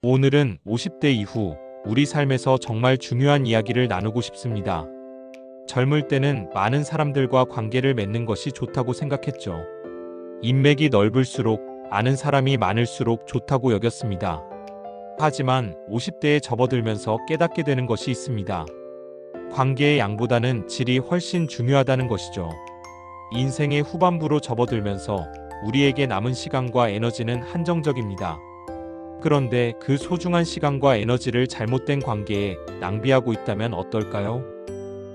오늘은 50대 이후 우리 삶에서 정말 중요한 이야기를 나누고 싶습니다. 젊을 때는 많은 사람들과 관계를 맺는 것이 좋다고 생각했죠. 인맥이 넓을수록 아는 사람이 많을수록 좋다고 여겼습니다. 하지만 50대에 접어들면서 깨닫게 되는 것이 있습니다. 관계의 양보다는 질이 훨씬 중요하다는 것이죠. 인생의 후반부로 접어들면서 우리에게 남은 시간과 에너지는 한정적입니다. 그런데 그 소중한 시간과 에너지를 잘못된 관계에 낭비하고 있다면 어떨까요?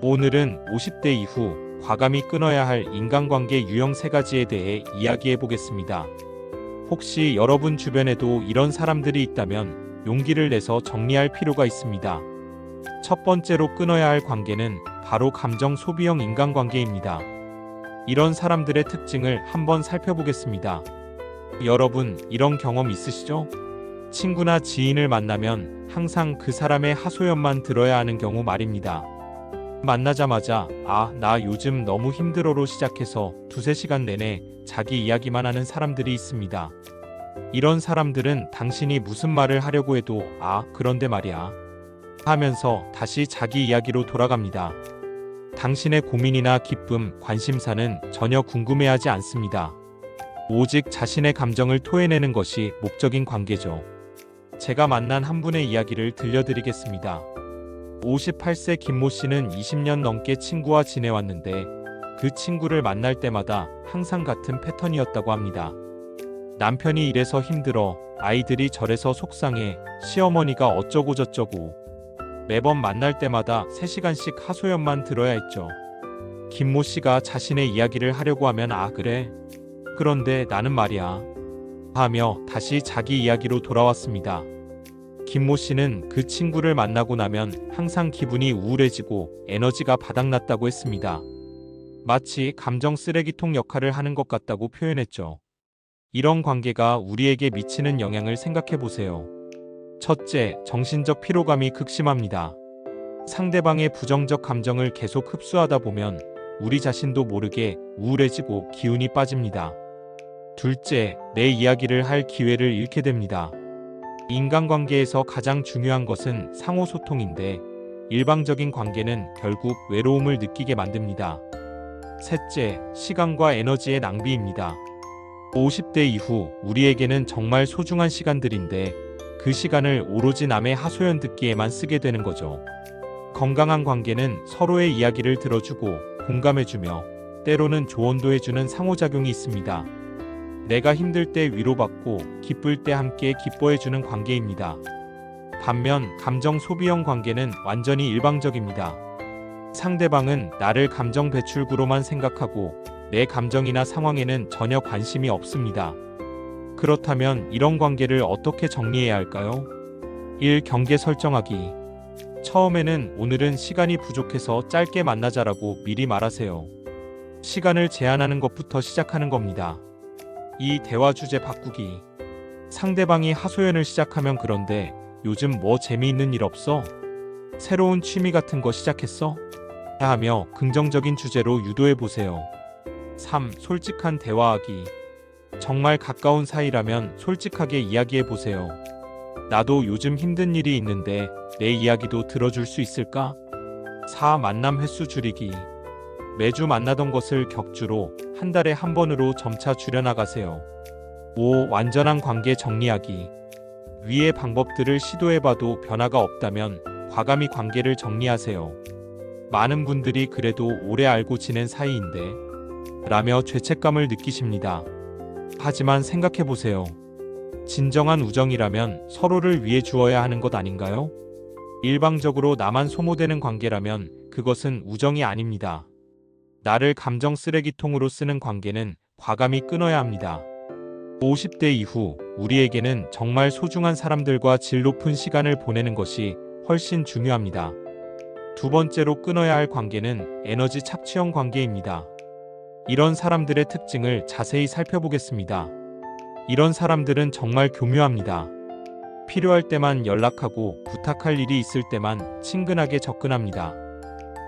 오늘은 50대 이후 과감히 끊어야 할 인간관계 유형 3가지에 대해 이야기해 보겠습니다. 혹시 여러분 주변에도 이런 사람들이 있다면 용기를 내서 정리할 필요가 있습니다. 첫 번째로 끊어야 할 관계는 바로 감정 소비형 인간관계입니다. 이런 사람들의 특징을 한번 살펴보겠습니다. 여러분, 이런 경험 있으시죠? 친구나 지인을 만나면 항상 그 사람의 하소연만 들어야 하는 경우 말입니다. 만나자마자 나 요즘 너무 힘들어로 시작해서 두세 시간 내내 자기 이야기만 하는 사람들이 있습니다. 이런 사람들은 당신이 무슨 말을 하려고 해도 그런데 말이야 하면서 다시 자기 이야기로 돌아갑니다. 당신의 고민이나 기쁨, 관심사는 전혀 궁금해하지 않습니다. 오직 자신의 감정을 토해내는 것이 목적인 관계죠. 제가 만난 한 분의 이야기를 들려드리겠습니다. 58세 김모 씨는 20년 넘게 친구와 지내왔는데 그 친구를 만날 때마다 항상 같은 패턴이었다고 합니다. 남편이 이래서 힘들어, 아이들이 저래서 속상해, 시어머니가 어쩌고 저쩌고. 매번 만날 때마다 3시간씩 하소연만 들어야 했죠. 김모 씨가 자신의 이야기를 하려고 하면 그래. 그런데 나는 말이야. 하며 다시 자기 이야기로 돌아왔습니다. 김모 씨는 그 친구를 만나고 나면 항상 기분이 우울해지고 에너지가 바닥났다고 했습니다. 마치 감정 쓰레기통 역할을 하는 것 같다고 표현했죠. 이런 관계가 우리에게 미치는 영향을 생각해 보세요. 첫째, 정신적 피로감이 극심합니다. 상대방의 부정적 감정을 계속 흡수하다 보면 우리 자신도 모르게 우울해지고 기운이 빠집니다. 둘째, 내 이야기를 할 기회를 잃게 됩니다. 인간관계에서 가장 중요한 것은 상호소통인데 일방적인 관계는 결국 외로움을 느끼게 만듭니다. 셋째, 시간과 에너지의 낭비입니다. 50대 이후 우리에게는 정말 소중한 시간들인데 그 시간을 오로지 남의 하소연 듣기에만 쓰게 되는 거죠. 건강한 관계는 서로의 이야기를 들어주고 공감해주며 때로는 조언도 해주는 상호작용이 있습니다. 내가 힘들 때 위로받고 기쁠 때 함께 기뻐해주는 관계입니다. 반면 감정 소비형 관계는 완전히 일방적입니다. 상대방은 나를 감정 배출구로만 생각하고 내 감정이나 상황에는 전혀 관심이 없습니다. 그렇다면 이런 관계를 어떻게 정리해야 할까요? 1. 경계 설정하기. 처음에는 오늘은 시간이 부족해서 짧게 만나자라고 미리 말하세요. 시간을 제한하는 것부터 시작하는 겁니다. 2. 대화 주제 바꾸기. 상대방이 하소연을 시작하면 그런데 요즘 뭐 재미있는 일 없어? 새로운 취미 같은 거 시작했어? 하며 긍정적인 주제로 유도해 보세요. 3. 솔직한 대화하기. 정말 가까운 사이라면 솔직하게 이야기해 보세요. 나도 요즘 힘든 일이 있는데 내 이야기도 들어줄 수 있을까? 4. 만남 횟수 줄이기. 매주 만나던 것을 격주로 한 달에 한 번으로 점차 줄여나가세요. 5. 완전한 관계 정리하기. 위의 방법들을 시도해봐도 변화가 없다면 과감히 관계를 정리하세요. 많은 분들이 그래도 오래 알고 지낸 사이인데 라며 죄책감을 느끼십니다. 하지만 생각해보세요. 진정한 우정이라면 서로를 위해 주어야 하는 것 아닌가요? 일방적으로 나만 소모되는 관계라면 그것은 우정이 아닙니다. 나를 감정 쓰레기통으로 쓰는 관계는 과감히 끊어야 합니다. 50대 이후 우리에게는 정말 소중한 사람들과 질 높은 시간을 보내는 것이 훨씬 중요합니다. 두 번째로 끊어야 할 관계는 에너지 착취형 관계입니다. 이런 사람들의 특징을 자세히 살펴보겠습니다. 이런 사람들은 정말 교묘합니다. 필요할 때만 연락하고 부탁할 일이 있을 때만 친근하게 접근합니다.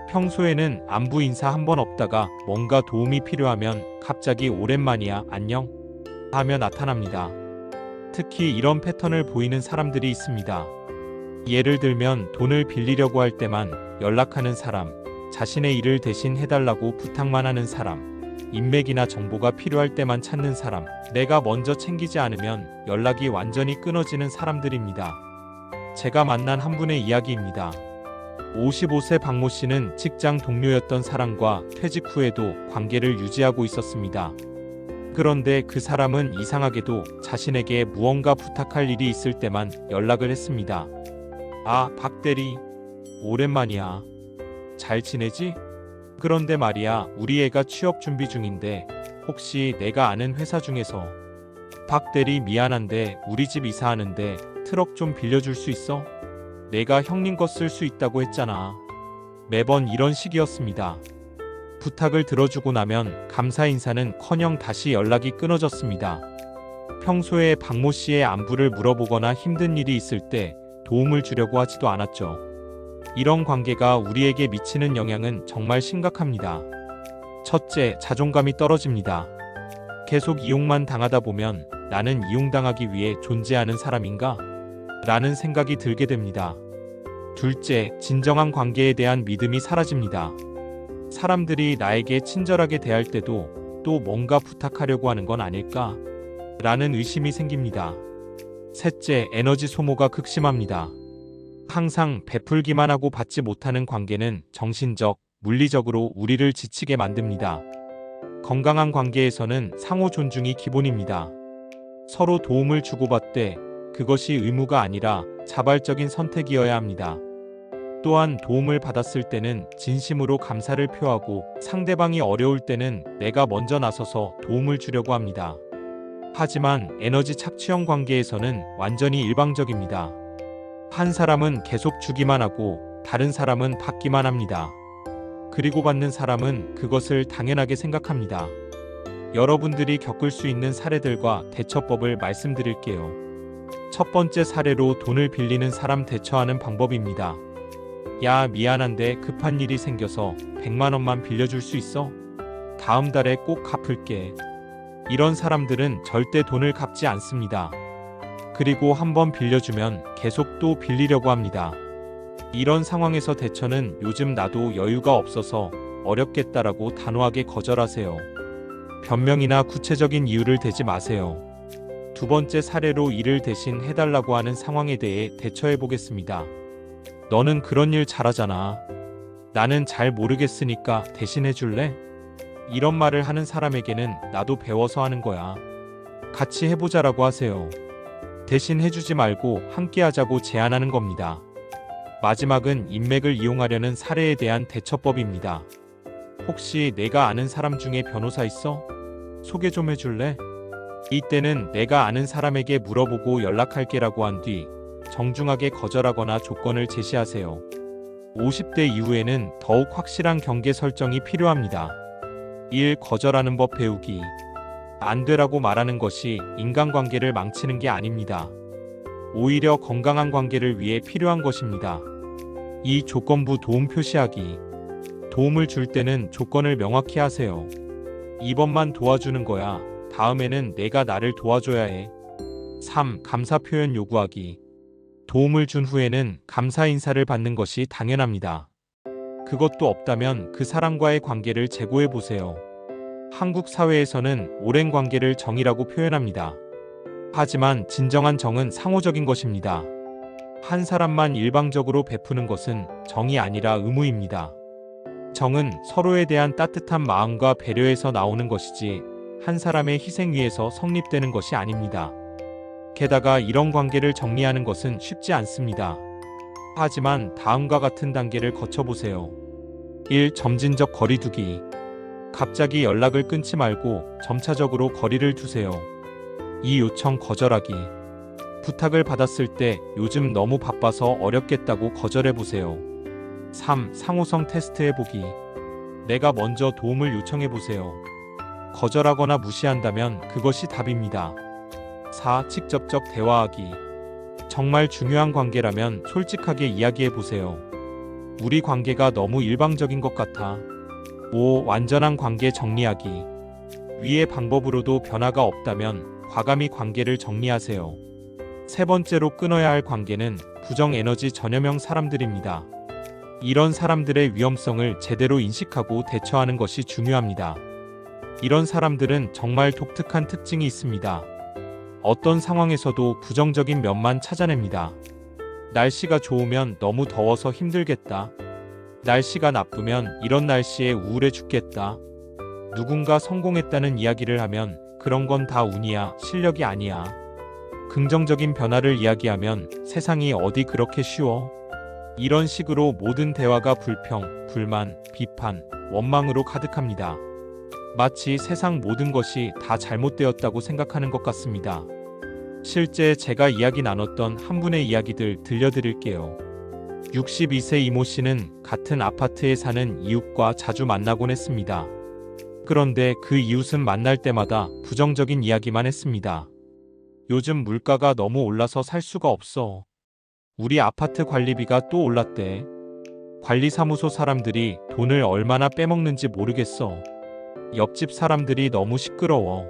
평소에는 안부 인사 한 번 없다가 뭔가 도움이 필요하면 갑자기 오랜만이야, 안녕? 하며 나타납니다. 특히 이런 패턴을 보이는 사람들이 있습니다. 예를 들면 돈을 빌리려고 할 때만 연락하는 사람, 자신의 일을 대신 해달라고 부탁만 하는 사람, 인맥이나 정보가 필요할 때만 찾는 사람, 내가 먼저 챙기지 않으면 연락이 완전히 끊어지는 사람들입니다. 제가 만난 한 분의 이야기입니다. 55세 박모 씨는 직장 동료였던 사람과 퇴직 후에도 관계를 유지하고 있었습니다. 그런데 그 사람은 이상하게도 자신에게 무언가 부탁할 일이 있을 때만 연락을 했습니다. 아, 박 대리. 오랜만이야. 잘 지내지? 그런데 말이야, 우리 애가 취업 준비 중인데 혹시 내가 아는 회사 중에서 박 대리 미안한데 우리 집 이사하는데 트럭 좀 빌려줄 수 있어? 내가 형님 거 쓸 수 있다고 했잖아. 매번 이런 식이었습니다. 부탁을 들어주고 나면 감사 인사는커녕 다시 연락이 끊어졌습니다. 평소에 박모 씨의 안부를 물어보거나 힘든 일이 있을 때 도움을 주려고 하지도 않았죠. 이런 관계가 우리에게 미치는 영향은 정말 심각합니다. 첫째, 자존감이 떨어집니다. 계속 이용만 당하다 보면 나는 이용당하기 위해 존재하는 사람인가? 라는 생각이 들게 됩니다. 둘째, 진정한 관계에 대한 믿음이 사라집니다. 사람들이 나에게 친절하게 대할 때도 또 뭔가 부탁하려고 하는 건 아닐까? 라는 의심이 생깁니다. 셋째, 에너지 소모가 극심합니다. 항상 베풀기만 하고 받지 못하는 관계는 정신적, 물리적으로 우리를 지치게 만듭니다. 건강한 관계에서는 상호 존중이 기본입니다. 서로 도움을 주고받되 그것이 의무가 아니라 자발적인 선택이어야 합니다. 또한 도움을 받았을 때는 진심으로 감사를 표하고 상대방이 어려울 때는 내가 먼저 나서서 도움을 주려고 합니다. 하지만 에너지 착취형 관계에서는 완전히 일방적입니다. 한 사람은 계속 주기만 하고 다른 사람은 받기만 합니다. 그리고 받는 사람은 그것을 당연하게 생각합니다. 여러분들이 겪을 수 있는 사례들과 대처법을 말씀드릴게요. 첫 번째 사례로 돈을 빌리는 사람 대처하는 방법입니다. 야, 미안한데 급한 일이 생겨서 100만 원만 빌려줄 수 있어? 다음 달에 꼭 갚을게. 이런 사람들은 절대 돈을 갚지 않습니다. 그리고 한번 빌려주면 계속 또 빌리려고 합니다. 이런 상황에서 대처는 요즘 나도 여유가 없어서 어렵겠다라고 단호하게 거절하세요. 변명이나 구체적인 이유를 대지 마세요. 두 번째 사례로 일을 대신 해달라고 하는 상황에 대해 대처해 보겠습니다. 너는 그런 일 잘하잖아. 나는 잘 모르겠으니까 대신 해줄래? 이런 말을 하는 사람에게는 나도 배워서 하는 거야. 같이 해보자라고 하세요. 대신 해주지 말고 함께 하자고 제안하는 겁니다. 마지막은 인맥을 이용하려는 사례에 대한 대처법입니다. 혹시 내가 아는 사람 중에 변호사 있어? 소개 좀 해줄래? 이때는 내가 아는 사람에게 물어보고 연락할게라고 한 뒤 정중하게 거절하거나 조건을 제시하세요. 50대 이후에는 더욱 확실한 경계 설정이 필요합니다. 1. 거절하는 법 배우기. 안 되라고 말하는 것이 인간관계를 망치는 게 아닙니다. 오히려 건강한 관계를 위해 필요한 것입니다. 2. 조건부 도움 표시하기. 도움을 줄 때는 조건을 명확히 하세요. 이번만 도와주는 거야. 다음에는 내가 나를 도와줘야 해. 3. 감사 표현 요구하기. 도움을 준 후에는 감사 인사를 받는 것이 당연합니다. 그것도 없다면 그 사람과의 관계를 재고해 보세요. 한국 사회에서는 오랜 관계를 정이라고 표현합니다. 하지만 진정한 정은 상호적인 것입니다. 한 사람만 일방적으로 베푸는 것은 정이 아니라 의무입니다. 정은 서로에 대한 따뜻한 마음과 배려에서 나오는 것이지 한 사람의 희생 위에서 성립되는 것이 아닙니다. 게다가 이런 관계를 정리하는 것은 쉽지 않습니다. 하지만 다음과 같은 단계를 거쳐보세요. 1. 점진적 거리 두기. 갑자기 연락을 끊지 말고 점차적으로 거리를 두세요. 2. 요청 거절하기. 부탁을 받았을 때 요즘 너무 바빠서 어렵겠다고 거절해보세요. 3. 상호성 테스트 해보기. 내가 먼저 도움을 요청해보세요. 거절하거나 무시한다면 그것이 답입니다. 4. 직접적 대화하기. 정말 중요한 관계라면 솔직하게 이야기해보세요. 우리 관계가 너무 일방적인 것 같아. 5. 완전한 관계 정리하기. 위의 방법으로도 변화가 없다면 과감히 관계를 정리하세요. 세 번째로 끊어야 할 관계는 부정 에너지 전염형 사람들입니다. 이런 사람들의 위험성을 제대로 인식하고 대처하는 것이 중요합니다. 이런 사람들은 정말 독특한 특징이 있습니다. 어떤 상황에서도 부정적인 면만 찾아냅니다. 날씨가 좋으면 너무 더워서 힘들겠다. 날씨가 나쁘면 이런 날씨에 우울해 죽겠다. 누군가 성공했다는 이야기를 하면 그런 건 다 운이야, 실력이 아니야. 긍정적인 변화를 이야기하면 세상이 어디 그렇게 쉬워? 이런 식으로 모든 대화가 불평, 불만, 비판, 원망으로 가득합니다. 마치 세상 모든 것이 다 잘못되었다고 생각하는 것 같습니다. 실제 제가 이야기 나눴던 한 분의 이야기들 들려드릴게요. 62세 이모 씨는 같은 아파트에 사는 이웃과 자주 만나곤 했습니다. 그런데 그 이웃은 만날 때마다 부정적인 이야기만 했습니다. 요즘 물가가 너무 올라서 살 수가 없어. 우리 아파트 관리비가 또 올랐대. 관리사무소 사람들이 돈을 얼마나 빼먹는지 모르겠어. 옆집 사람들이 너무 시끄러워.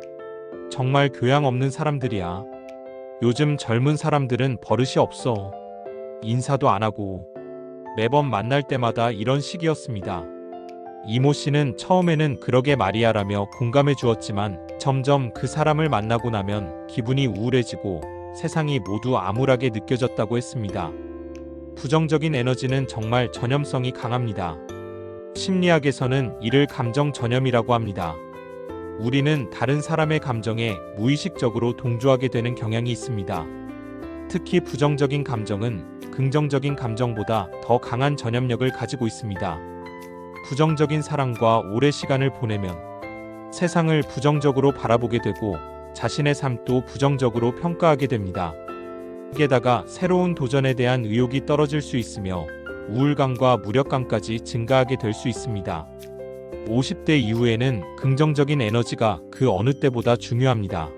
정말 교양 없는 사람들이야. 요즘 젊은 사람들은 버릇이 없어. 인사도 안 하고. 매번 만날 때마다 이런 식이었습니다. 이모 씨는 처음에는 그러게 말이야라며 공감해 주었지만 점점 그 사람을 만나고 나면 기분이 우울해지고 세상이 모두 암울하게 느껴졌다고 했습니다. 부정적인 에너지는 정말 전염성이 강합니다. 심리학에서는 이를 감정 전염이라고 합니다. 우리는 다른 사람의 감정에 무의식적으로 동조하게 되는 경향이 있습니다. 특히 부정적인 감정은 긍정적인 감정보다 더 강한 전염력을 가지고 있습니다. 부정적인 사람과 오래 시간을 보내면 세상을 부정적으로 바라보게 되고 자신의 삶도 부정적으로 평가하게 됩니다. 게다가 새로운 도전에 대한 의욕이 떨어질 수 있으며 우울감과 무력감까지 증가하게 될 수 있습니다. 50대 이후에는 긍정적인 에너지가 그 어느 때보다 중요합니다.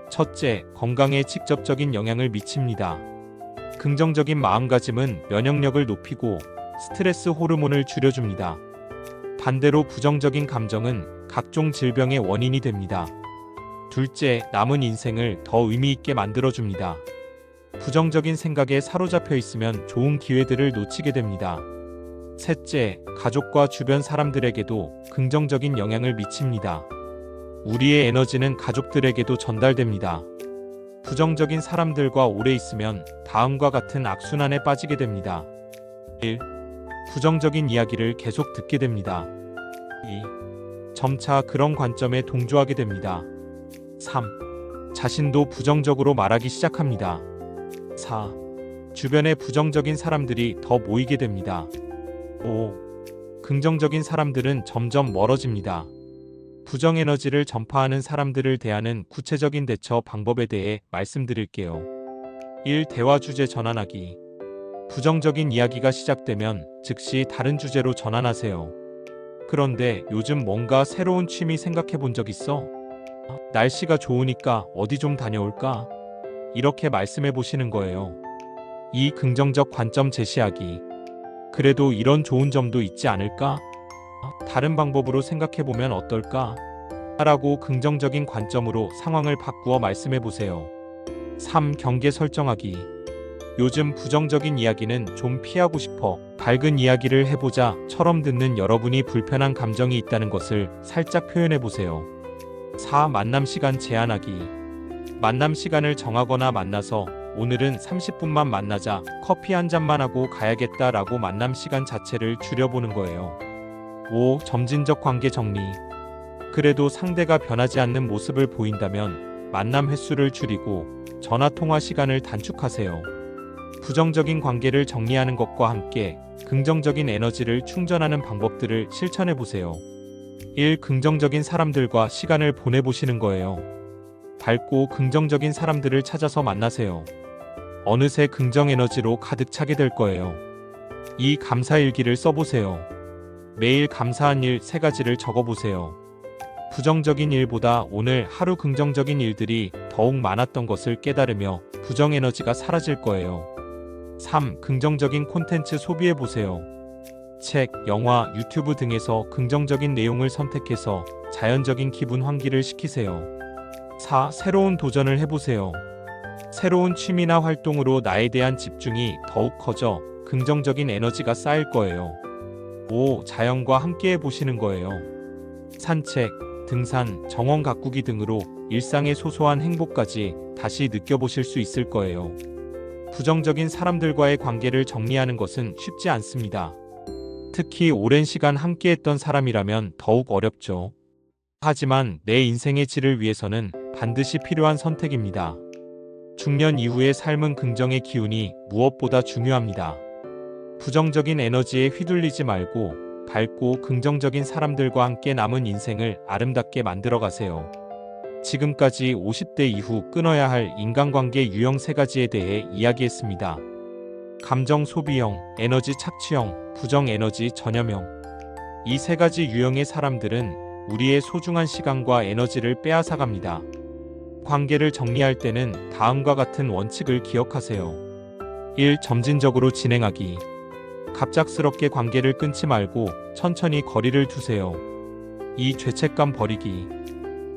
첫째, 건강에 직접적인 영향을 미칩니다. 긍정적인 마음가짐은 면역력을 높이고 스트레스 호르몬을 줄여줍니다. 반대로 부정적인 감정은 각종 질병의 원인이 됩니다. 둘째, 남은 인생을 더 의미 있게 만들어줍니다. 부정적인 생각에 사로잡혀 있으면 좋은 기회들을 놓치게 됩니다. 셋째, 가족과 주변 사람들에게도 긍정적인 영향을 미칩니다. 우리의 에너지는 가족들에게도 전달됩니다. 부정적인 사람들과 오래 있으면 다음과 같은 악순환에 빠지게 됩니다. 1. 부정적인 이야기를 계속 듣게 됩니다. 2. 점차 그런 관점에 동조하게 됩니다. 3. 자신도 부정적으로 말하기 시작합니다. 4. 주변에 부정적인 사람들이 더 모이게 됩니다. 5. 긍정적인 사람들은 점점 멀어집니다. 부정에너지를 전파하는 사람들을 대하는 구체적인 대처 방법에 대해 말씀드릴게요. 1. 대화 주제 전환하기. 부정적인 이야기가 시작되면 즉시 다른 주제로 전환하세요. 그런데 요즘 뭔가 새로운 취미 생각해 본 적 있어? 날씨가 좋으니까 어디 좀 다녀올까? 이렇게 말씀해 보시는 거예요. 이 긍정적 관점 제시하기. 그래도 이런 좋은 점도 있지 않을까? 다른 방법으로 생각해 보면 어떨까? 라고 긍정적인 관점으로 상황을 바꾸어 말씀해 보세요. 3. 경계 설정하기. 요즘 부정적인 이야기는 좀 피하고 싶어. 밝은 이야기를 해보자.처럼 듣는 여러분이 불편한 감정이 있다는 것을 살짝 표현해 보세요. 4. 만남 시간 제한하기. 만남 시간을 정하거나 만나서 오늘은 30분만 만나자, 커피 한 잔만 하고 가야겠다라고 만남 시간 자체를 줄여보는 거예요. 5. 점진적 관계 정리. 그래도 상대가 변하지 않는 모습을 보인다면 만남 횟수를 줄이고 전화통화 시간을 단축하세요. 부정적인 관계를 정리하는 것과 함께 긍정적인 에너지를 충전하는 방법들을 실천해 보세요. 1. 긍정적인 사람들과 시간을 보내보시는 거예요. 밝고 긍정적인 사람들을 찾아서 만나세요. 어느새 긍정 에너지로 가득 차게 될 거예요. 2. 감사일기를 써보세요. 매일 감사한 일 3가지를 적어보세요. 부정적인 일보다 오늘 하루 긍정적인 일들이 더욱 많았던 것을 깨달으며 부정 에너지가 사라질 거예요. 3. 긍정적인 콘텐츠 소비해보세요. 책, 영화, 유튜브 등에서 긍정적인 내용을 선택해서 자연적인 기분 환기를 시키세요. 4. 새로운 도전을 해보세요. 새로운 취미나 활동으로 나에 대한 집중이 더욱 커져 긍정적인 에너지가 쌓일 거예요. 5. 자연과 함께 해보시는 거예요. 산책, 등산, 정원 가꾸기 등으로 일상의 소소한 행복까지 다시 느껴보실 수 있을 거예요. 부정적인 사람들과의 관계를 정리하는 것은 쉽지 않습니다. 특히 오랜 시간 함께했던 사람이라면 더욱 어렵죠. 하지만 내 인생의 질을 위해서는 반드시 필요한 선택입니다. 중년 이후의 삶은 긍정의 기운이 무엇보다 중요합니다. 부정적인 에너지에 휘둘리지 말고 밝고 긍정적인 사람들과 함께 남은 인생을 아름답게 만들어 가세요. 지금까지 50대 이후 끊어야 할 인간관계 유형 3가지에 대해 이야기했습니다. 감정 소비형, 에너지 착취형, 부정 에너지 전염형. 이 3가지 유형의 사람들은 우리의 소중한 시간과 에너지를 빼앗아갑니다. 관계를 정리할 때는 다음과 같은 원칙을 기억하세요. 1. 점진적으로 진행하기. 갑작스럽게 관계를 끊지 말고 천천히 거리를 두세요. 2. 죄책감 버리기.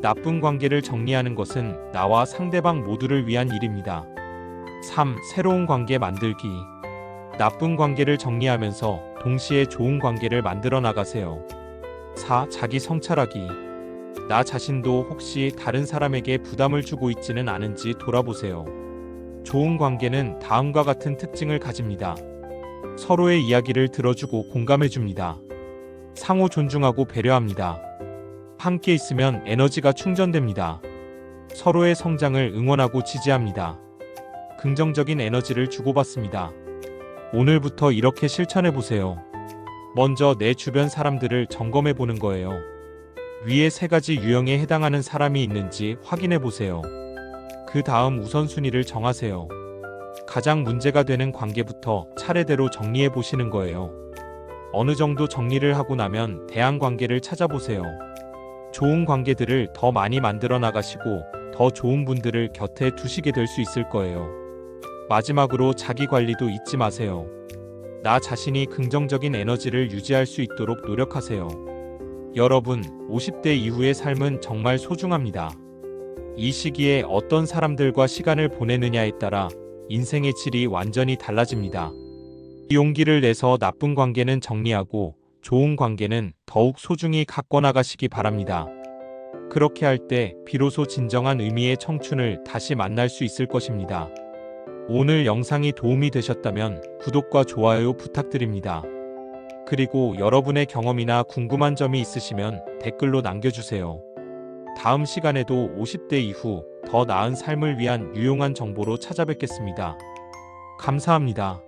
나쁜 관계를 정리하는 것은 나와 상대방 모두를 위한 일입니다. 3. 새로운 관계 만들기. 나쁜 관계를 정리하면서 동시에 좋은 관계를 만들어 나가세요. 4. 자기 성찰하기. 나 자신도 혹시 다른 사람에게 부담을 주고 있지는 않은지 돌아보세요. 좋은 관계는 다음과 같은 특징을 가집니다. 서로의 이야기를 들어주고 공감해줍니다. 상호 존중하고 배려합니다. 함께 있으면 에너지가 충전됩니다. 서로의 성장을 응원하고 지지합니다. 긍정적인 에너지를 주고받습니다. 오늘부터 이렇게 실천해보세요. 먼저 내 주변 사람들을 점검해보는 거예요. 위의 3가지 유형에 해당하는 사람이 있는지 확인해보세요. 그 다음 우선순위를 정하세요. 가장 문제가 되는 관계부터 차례대로 정리해보시는 거예요. 어느 정도 정리를 하고 나면 대안관계를 찾아보세요. 좋은 관계들을 더 많이 만들어 나가시고 더 좋은 분들을 곁에 두시게 될 수 있을 거예요. 마지막으로 자기 관리도 잊지 마세요. 나 자신이 긍정적인 에너지를 유지할 수 있도록 노력하세요. 여러분, 50대 이후의 삶은 정말 소중합니다. 이 시기에 어떤 사람들과 시간을 보내느냐에 따라 인생의 질이 완전히 달라집니다. 용기를 내서 나쁜 관계는 정리하고 좋은 관계는 더욱 소중히 갖고 나가시기 바랍니다. 그렇게 할 때 비로소 진정한 의미의 청춘을 다시 만날 수 있을 것입니다. 오늘 영상이 도움이 되셨다면 구독과 좋아요 부탁드립니다. 그리고 여러분의 경험이나 궁금한 점이 있으시면 댓글로 남겨주세요. 다음 시간에도 50대 이후 더 나은 삶을 위한 유용한 정보로 찾아뵙겠습니다. 감사합니다.